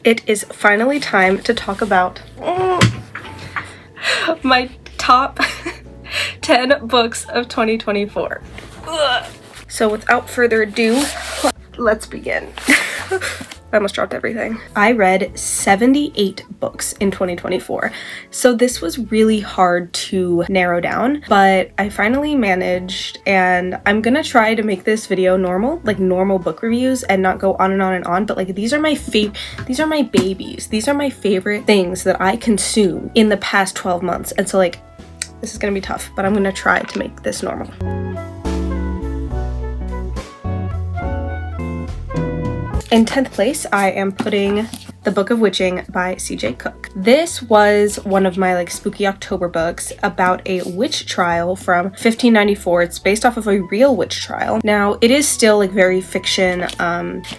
It is finally time to talk about my top 10 books of 2024. So without further ado, let's begin. I almost dropped everything. I read 78 books in 2024. So this was really hard to narrow down, but I finally managed, and I'm gonna try to make this video normal, like normal book reviews, and not go on and on and on, but like these are my babies. These are my favorite things that I consume in the past 12 months. And so like, this is gonna be tough, but I'm gonna try to make this normal. In 10th place, I am putting The Book of Witching by C.J. Cook. This was one of my spooky October books about a witch trial from 1594. It's based off of a real witch trial. Now, it is still very fiction.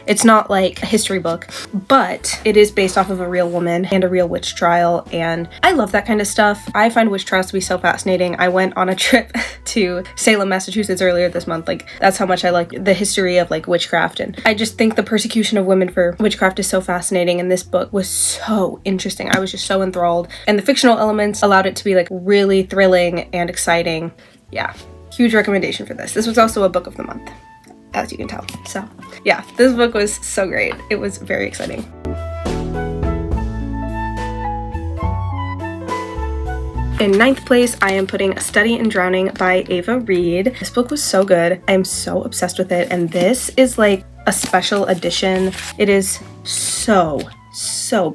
It's not like a history book, but it is based off of a real woman and a real witch trial, and I love that kind of stuff. I find witch trials to be so fascinating. I went on a trip to Salem, Massachusetts earlier this month. That's how much I like the history of witchcraft, and I just think the persecution of women for witchcraft is so fascinating, and this book was so interesting. I was just so enthralled, and the fictional elements allowed it to be really thrilling and exciting. Yeah, huge recommendation for this. This was also a book of the month, as you can tell. So yeah, this book was so great. It was very exciting. In 9th place, I am putting A Study in Drowning by Ava Reid. This book was so good. I am so obsessed with it, and this is a special edition. It is so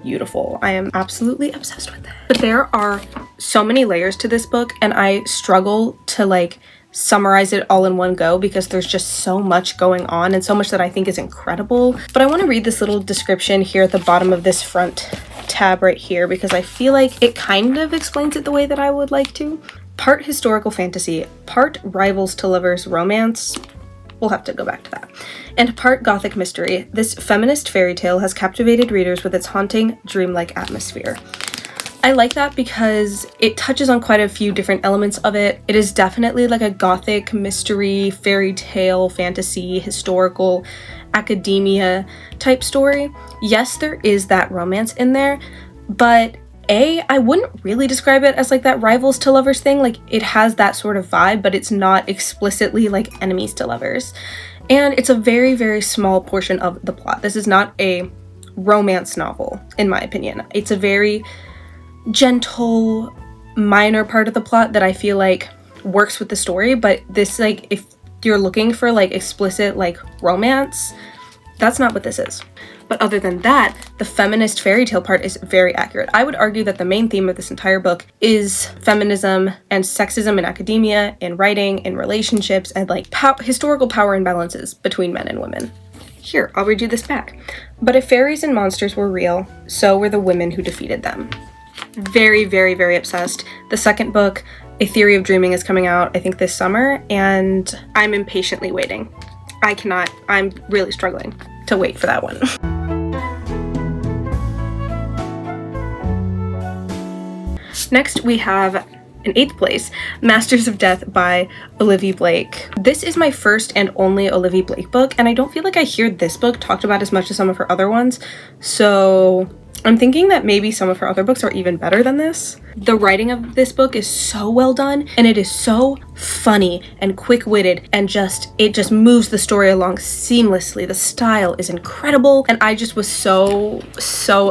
beautiful. I am absolutely obsessed with it. But there are so many layers to this book, and I struggle to summarize it all in one go because there's just so much going on and so much that I think is incredible. But I want to read this little description here at the bottom of this front tab right here because I feel like it kind of explains it the way that I would like to. Part historical fantasy, part rivals to lovers romance. We'll have to go back to that. And part gothic mystery, this feminist fairy tale has captivated readers with its haunting, dreamlike atmosphere. I like that because it touches on quite a few different elements of it. It is definitely a gothic mystery, fairy tale, fantasy, historical, academia type story. Yes, there is that romance in there, but I wouldn't really describe it as that rivals to lovers thing. It has that sort of vibe, but it's not explicitly enemies to lovers. And it's a very, very small portion of the plot. This is not a romance novel, in my opinion. It's a very gentle, minor part of the plot that I feel works with the story, but this, if you're looking for explicit romance, that's not what this is. But other than that, the feminist fairy tale part is very accurate. I would argue that the main theme of this entire book is feminism and sexism in academia, in writing, in relationships, and historical power imbalances between men and women. Here, I'll read you this back. But if fairies and monsters were real, so were the women who defeated them. Very, very, very obsessed. The second book, A Theory of Dreaming, is coming out, I think, this summer, and I'm impatiently waiting. I'm really struggling to wait for that one. Next, we have, in 8th place, Masters of Death by Olivia Blake. This is my first and only Olivia Blake book, and I don't feel I hear this book talked about as much as some of her other ones, so I'm thinking that maybe some of her other books are even better than this. The writing of this book is so well done, and it is so funny and quick-witted, and it just moves the story along seamlessly. The style is incredible, and I just was so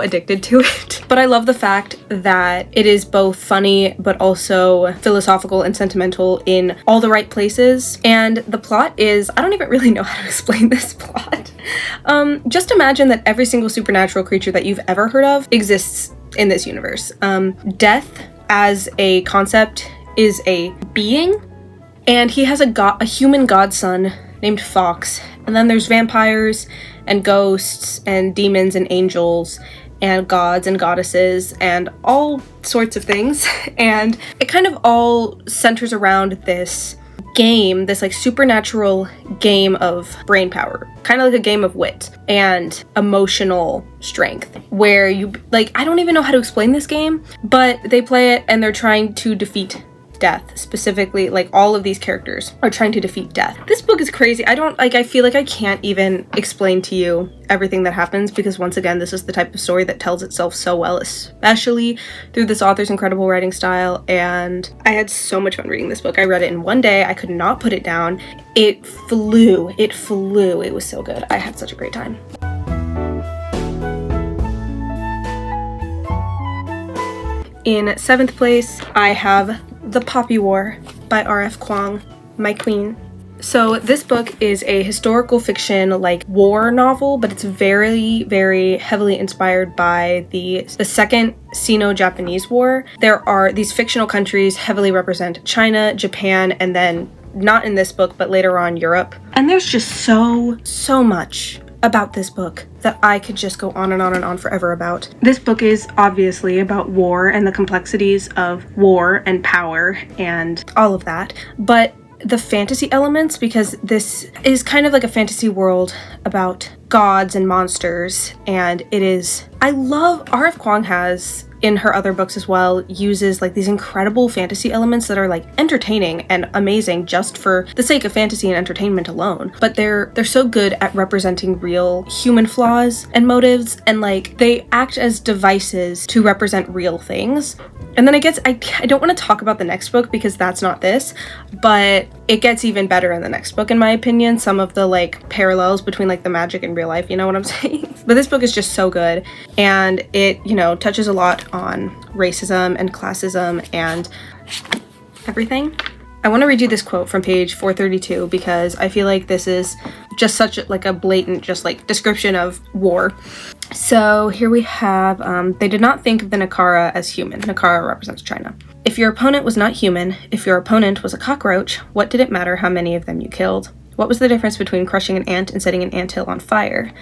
addicted to it. But I love the fact that it is both funny but also philosophical and sentimental in all the right places. And the plot is, I don't even really know how to explain this plot. Just imagine that every single supernatural creature that you've ever heard of exists in this universe. Death as a concept is a being, and he has a human godson named Fox, and then there's vampires and ghosts and demons and angels and gods and goddesses and all sorts of things, and it kind of all centers around this game, this supernatural game of brain power, kind of like a game of wit and emotional strength, where you I don't even know how to explain this game, but they play it and they're trying to defeat death. Specifically, like, all of these characters are trying to defeat death. This book is crazy. I feel like I can't even explain to you everything that happens, because once again, this is the type of story that tells itself so well, especially through this author's incredible writing style. And I had so much fun reading this book. I read it in one day. I could not put it down. It flew. It was so good. I had such a great time. In 7th place, I have The Poppy War by R.F. Kuang, my queen. So this book is a historical fiction, like, war novel, but it's very, very heavily inspired by the Second Sino-Japanese War. There are these fictional countries heavily represent China, Japan, and then, not in this book, but later on, Europe. And there's just so much about this book that I could just go on and on and on forever about. This book is obviously about war and the complexities of war and power and all of that, but the fantasy elements, because this is kind of like a fantasy world about gods and monsters, and I love R.F. Kuang has, in her other books as well, uses like these incredible fantasy elements that are like entertaining and amazing just for the sake of fantasy and entertainment alone. But they're so good at representing real human flaws and motives, and like they act as devices to represent real things. And then I don't want to talk about the next book because that's not this, but it gets even better in the next book, in my opinion. Some of the like parallels between like the magic and real life, you know what I'm saying? But this book is just so good, and it, you know, touches a lot on racism and classism and everything. I want to read you this quote from page 432 because I feel like this is just such like a blatant just like description of war. So here we have, they did not think of the Nakara as human. Nakara represents China. If your opponent was not human, if your opponent was a cockroach, what did it matter how many of them you killed? What was the difference between crushing an ant and setting an anthill on fire?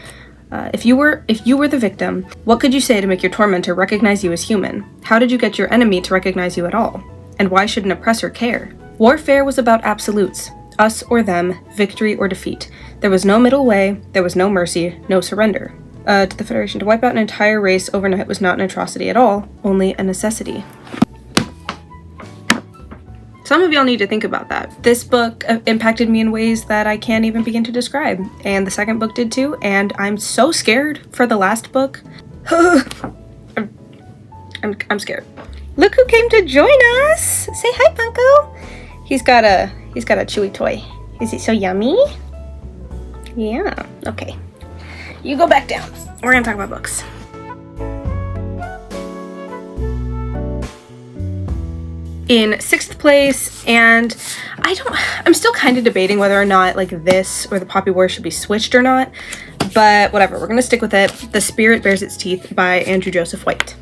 If you were the victim, what could you say to make your tormentor recognize you as human? How did you get your enemy to recognize you at all? And why should an oppressor care? Warfare was about absolutes, us or them, victory or defeat. There was no middle way, there was no mercy, no surrender. To the Federation, to wipe out an entire race overnight was not an atrocity at all, only a necessity. Some of y'all need to think about that. This book impacted me in ways that I can't even begin to describe, and the second book did too, and I'm so scared for the last book. I'm scared. Look who came to join us! Say hi, Punko! He's got a chewy toy. Is it so yummy? Yeah, okay. You go back down. We're gonna talk about books. In 6th place, and I'm still kind of debating whether or not like this or The Poppy War should be switched or not, but whatever, we're gonna stick with it. The Spirit Bears Its Teeth by Andrew Joseph White.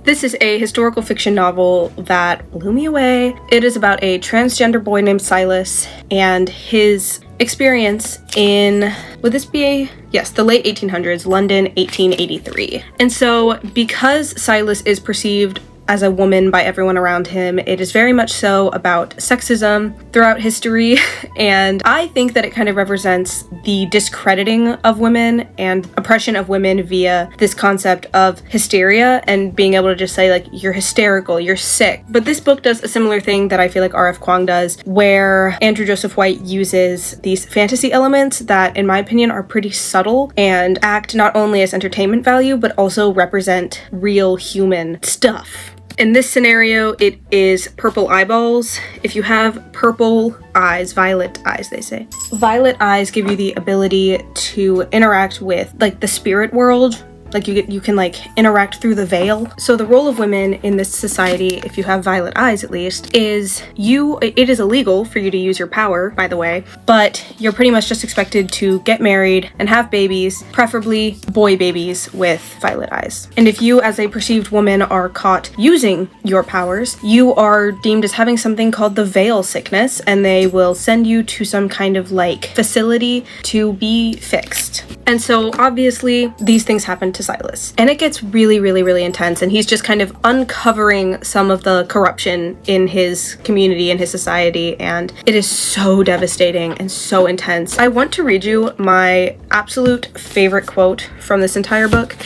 This is a historical fiction novel that blew me away. It is about a transgender boy named Silas and his experience in, would this be the late 1800s, London, 1883. And so because Silas is perceived as a woman by everyone around him, it is very much so about sexism throughout history, and I think that it kind of represents the discrediting of women and oppression of women via this concept of hysteria and being able to just say like, you're hysterical, you're sick. But this book does a similar thing that I feel like R.F. Kuang does, where Andrew Joseph White uses these fantasy elements that, in my opinion, are pretty subtle and act not only as entertainment value, but also represent real human stuff. In this scenario, it is purple eyeballs. If you have purple eyes, violet eyes, they say. Violet eyes give you the ability to interact with like the spirit world. Like you can like interact through the veil. So the role of women in this society, if you have violet eyes at least, is it is illegal for you to use your power, by the way, but you're pretty much just expected to get married and have babies, preferably boy babies with violet eyes. And if you as a perceived woman are caught using your powers, you are deemed as having something called the veil sickness, and they will send you to some kind of like facility to be fixed. And so obviously these things happen to Silas. And it gets really, really, really intense, and he's just kind of uncovering some of the corruption in his community and his society, and it is so devastating and so intense. I want to read you my absolute favorite quote from this entire book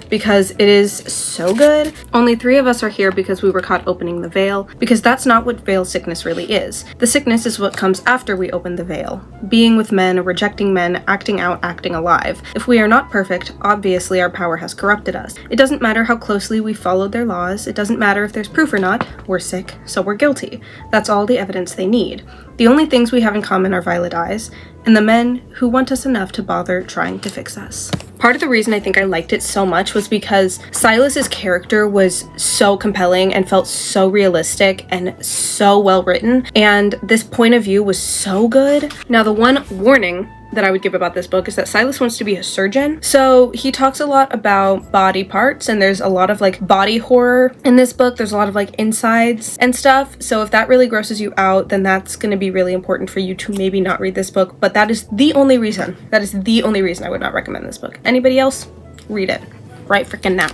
because it is so good. Only 3 of us are here because we were caught opening the veil, because that's not what veil sickness really is. The sickness is what comes after we open the veil. Being with men, rejecting men, acting out, acting alive. If we are not perfect, obviously our power has corrupted us. It doesn't matter how closely we followed their laws. It doesn't matter if there's proof or not. We're sick, so we're guilty. That's all the evidence they need. The only things we have in common are violet eyes, and the men who want us enough to bother trying to fix us. Part of the reason I think I liked it so much was because Silas's character was so compelling and felt so realistic and so well written, and this point of view was so good. Now, the one warning that I would give about this book is that Silas wants to be a surgeon. So he talks a lot about body parts, and there's a lot of like body horror in this book. There's a lot of like insides and stuff. So if that really grosses you out, then that's going to be really important for you to maybe not read this book. But that is the only reason. That is the only reason I would not recommend this book. Anybody else? Read it right freaking now.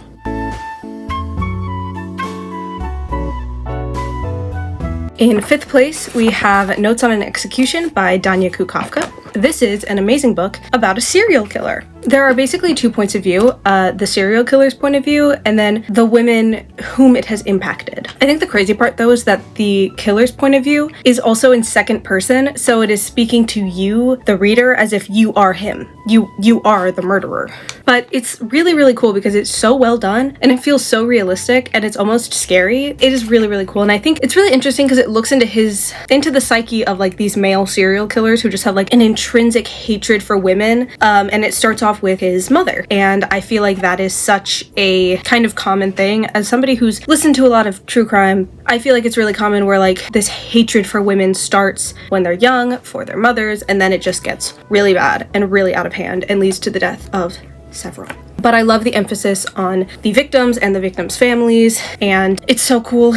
In 5th place, we have Notes on an Execution by Danya Kukafka. This is an amazing book about a serial killer. There are basically 2 points of view, the serial killer's point of view, and then the women whom it has impacted. I think the crazy part, though, is that the killer's point of view is also in second person, so it is speaking to you, the reader, as if you are him. You are the murderer. But it's really, really cool because it's so well done, and it feels so realistic, and it's almost scary. It is really, really cool, and I think it's really interesting because it looks into the psyche of like these male serial killers who just have like an intrinsic hatred for women, and it starts off with his mother, and I feel like that is such a kind of common thing. As somebody who's listened to a lot of true crime, I feel like it's really common where like this hatred for women starts when they're young for their mothers, and then it just gets really bad and really out of hand and leads to the death of several. But I love the emphasis on the victims and the victims' families, and it's so cool.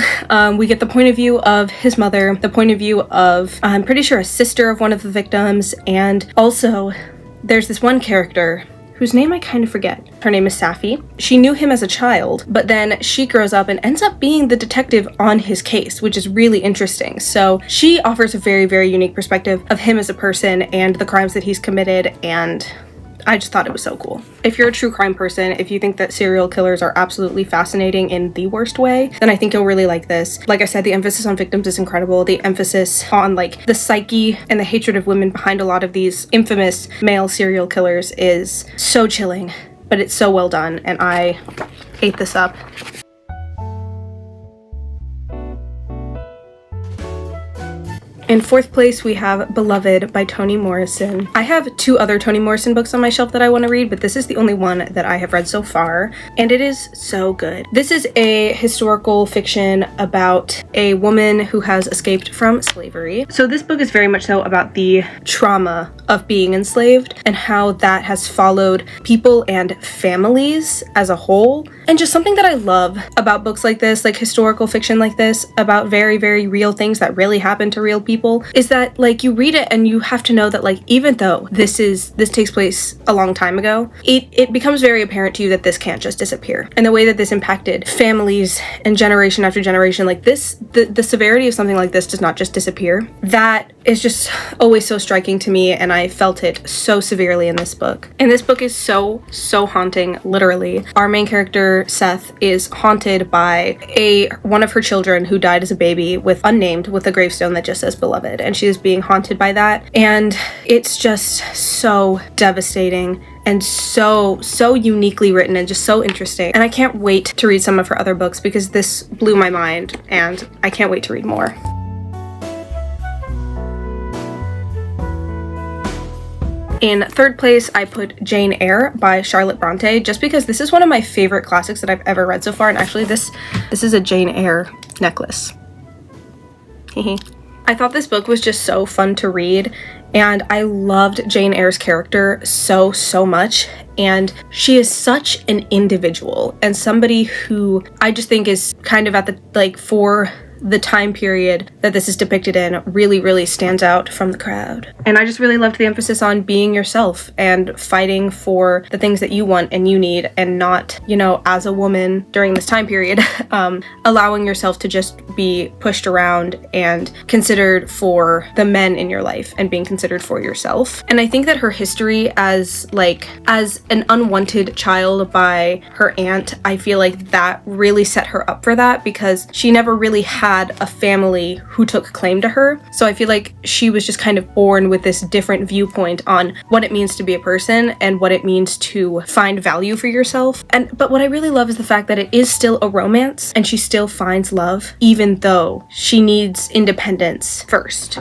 We get the point of view of his mother, the point of view of, I'm pretty sure, a sister of one of the victims, and also there's this one character whose name I kind of forget. Her name is Safi. She knew him as a child, but then she grows up and ends up being the detective on his case, which is really interesting. So she offers a very, very unique perspective of him as a person and the crimes that he's committed, and I just thought it was so cool. If you're a true crime person, if you think that serial killers are absolutely fascinating in the worst way, then I think you'll really like this. Like I said, the emphasis on victims is incredible. The emphasis on like the psyche and the hatred of women behind a lot of these infamous male serial killers is so chilling, but it's so well done, and I ate this up. In 4th place, we have Beloved by Toni Morrison. I have 2 other Toni Morrison books on my shelf that I want to read, but this is the only one that I have read so far, and it is so good. This is a historical fiction about a woman who has escaped from slavery. So this book is very much so about the trauma of being enslaved and how that has followed people and families as a whole. And just something that I love about books like this, like historical fiction like this, about very, very real things that really happen to real people, is that like you read it and you have to know that like even though this takes place a long time ago, it becomes very apparent to you that this can't just disappear. And the way that this impacted families and generation after generation, like this, the severity of something like this does not just disappear. That is just always so striking to me, and I felt it so severely in this book. And this book is so haunting, literally. Our main character, Seth, is haunted by one of her children who died as a baby with a gravestone that just says Beloved, and she is being haunted by that, and it's just so devastating and so uniquely written and just so interesting. And I can't wait to read some of her other books because this blew my mind, and I can't wait to read more. In 3rd place, I put Jane Eyre by Charlotte Bronte, just because this is one of my favorite classics that I've ever read so far, and actually this is a Jane Eyre necklace. I thought this book was just so fun to read, and I loved Jane Eyre's character so much, and she is such an individual and somebody who I just think is kind of at the the time period that this is depicted in really, really stands out from the crowd. And I just really loved the emphasis on being yourself and fighting for the things that you want and you need, and not, you know, as a woman during this time period, allowing yourself to just be pushed around and considered for the men in your life and being considered for yourself. And I think that her history as an unwanted child by her aunt, I feel like that really set her up for that, because she never really had a family who took claim to her. So I feel like she was just kind of born with this different viewpoint on what it means to be a person and what it means to find value for yourself. But what I really love is the fact that it is still a romance and she still finds love, even though she needs independence first.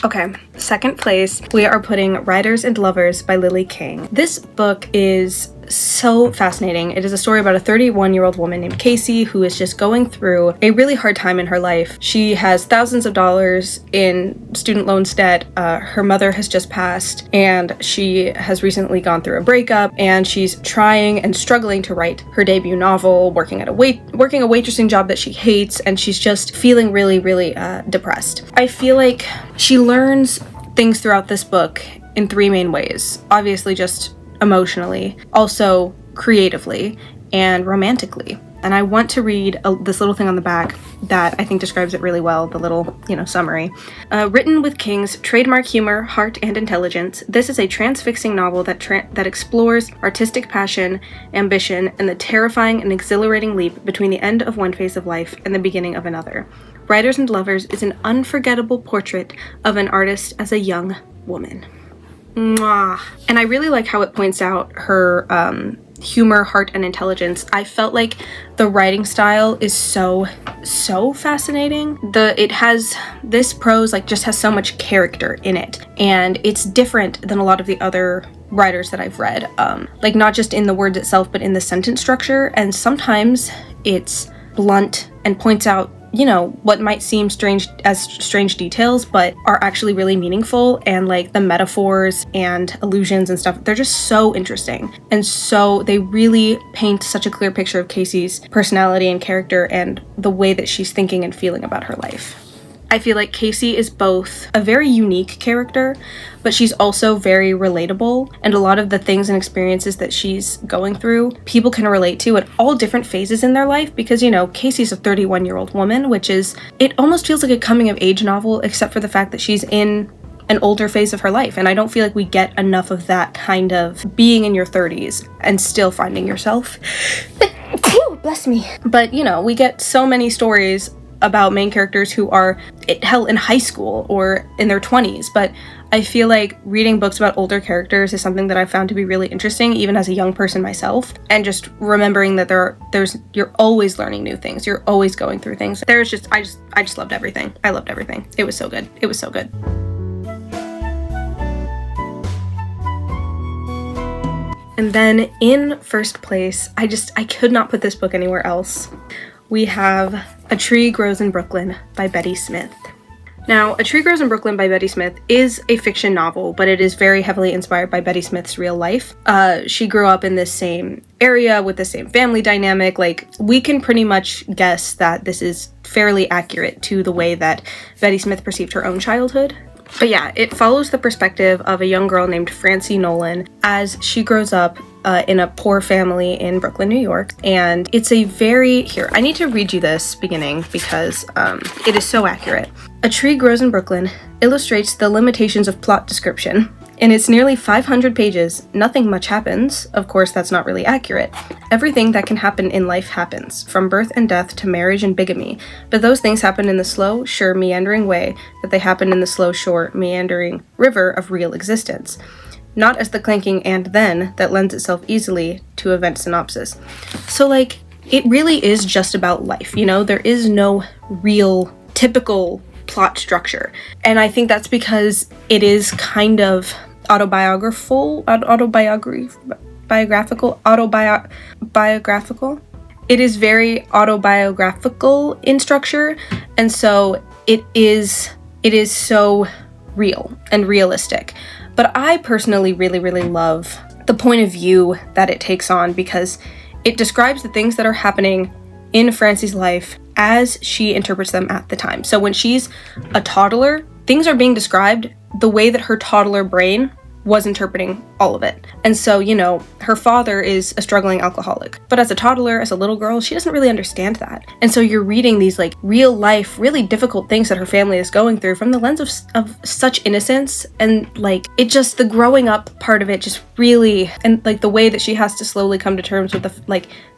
Okay, second place, we are putting Riders and Lovers by Lily King. This book is so fascinating. It is a story about a 31-year-old woman named Casey who is just going through a really hard time in her life. She has thousands of dollars in student loans debt. Her mother has just passed, and she has recently gone through a breakup, and she's trying and struggling to write her debut novel, working a waitressing job that she hates, and she's just feeling really, really depressed. I feel like she learns things throughout this book in three main ways. Obviously, just emotionally, also creatively, and romantically. And I want to read this little thing on the back that I think describes it really well, the little, summary. Written with King's trademark humor, heart, and intelligence, this is a transfixing novel that explores artistic passion, ambition, and the terrifying and exhilarating leap between the end of one phase of life and the beginning of another. Riders and Lovers is an unforgettable portrait of an artist as a young woman. Mwah. And I really like how it points out her humor, heart, and intelligence. I felt like the writing style is so fascinating. This prose just has so much character in it, and it's different than a lot of the other writers that I've read. Not just in the words itself, but in the sentence structure. And sometimes it's blunt and points out what might seem strange details, but are actually really meaningful, and the metaphors and allusions and stuff, they're just so interesting. And so they really paint such a clear picture of Casey's personality and character and the way that she's thinking and feeling about her life. I feel like Casey is both a very unique character, but she's also very relatable, and a lot of the things and experiences that she's going through, people can relate to at all different phases in their life, because, Casey's a 31-year-old woman, it almost feels like a coming-of-age novel, except for the fact that she's in an older phase of her life, and I don't feel like we get enough of that kind of being in your 30s and still finding yourself. Bless me. But, we get so many stories about main characters who are in high school or in their 20s, but I feel like reading books about older characters is something that I found to be really interesting, even as a young person myself, and just remembering that you're always learning new things, you're always going through things. I just loved everything. I loved everything. It was so good. It was so good. And then in first place, I could not put this book anywhere else. We have A Tree Grows in Brooklyn by Betty Smith. Now, A Tree Grows in Brooklyn by Betty Smith is a fiction novel, but it is very heavily inspired by Betty Smith's real life. She grew up in this same area with the same family dynamic. We can pretty much guess that this is fairly accurate to the way that Betty Smith perceived her own childhood. But yeah, it follows the perspective of a young girl named Francie Nolan as she grows up in a poor family in Brooklyn, New York. And it's I need to read you this beginning because it is so accurate. A Tree Grows in Brooklyn illustrates the limitations of plot description. In its nearly 500 pages, nothing much happens. Of course, that's not really accurate. Everything that can happen in life happens, from birth and death to marriage and bigamy. But those things happen in the slow, sure, meandering way that they happen in the slow, sure, meandering river of real existence. Not as the clanking and then that lends itself easily to event synopsis. So, it really is just about life, There is no real typical plot structure. And I think that's because it is kind of autobiographical. It is very autobiographical in structure, and so it is so real and realistic. But I personally really, really love the point of view that it takes on, because it describes the things that are happening in Francie's life as she interprets them at the time. So when she's a toddler, things are being described the way that her toddler brain was interpreting all of it. And so, you know, her father is a struggling alcoholic, but as a toddler, as a little girl, she doesn't really understand that. And so you're reading these like real life, really difficult things that her family is going through from the lens of such innocence. And like, it just, the growing up part of it just really, and like the way that she has to slowly come to terms with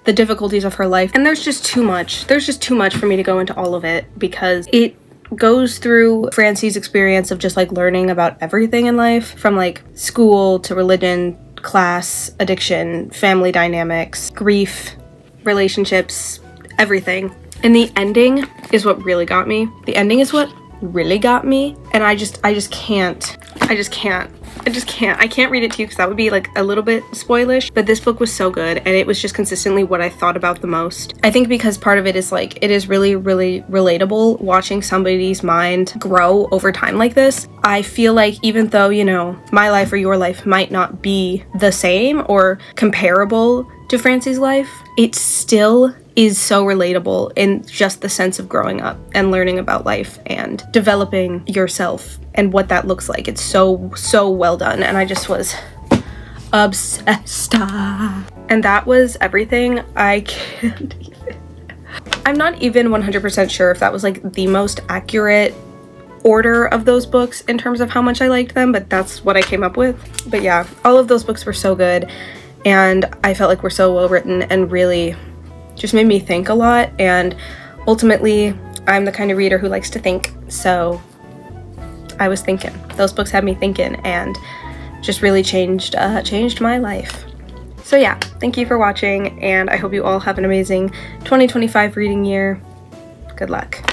the difficulties of her life. And there's just too much for me to go into all of it, because it goes through Francie's experience of just like learning about everything in life, from like school to religion, class, addiction, family dynamics, grief, relationships, everything. And the ending is what really got me. And I can't read it to you because that would be like a little bit spoilish, but this book was so good, and it was just consistently what I thought about the most. I think because part of it is like, it is really, really relatable watching somebody's mind grow over time like this. I feel like even though, you know, my life or your life might not be the same or comparable to Francie's life, it still is so relatable in just the sense of growing up and learning about life and developing yourself and what that looks like. It's so well done, and I just was obsessed. And that was everything. I'm not even 100% sure if that was like the most accurate order of those books in terms of how much I liked them, but that's what I came up with. But yeah, all of those books were so good, and I felt like were so well written and really just made me think a lot. And ultimately, I'm the kind of reader who likes to think, so I was thinking. Those books had me thinking and just really changed my life. So yeah, thank you for watching, and I hope you all have an amazing 2025 reading year. Good luck.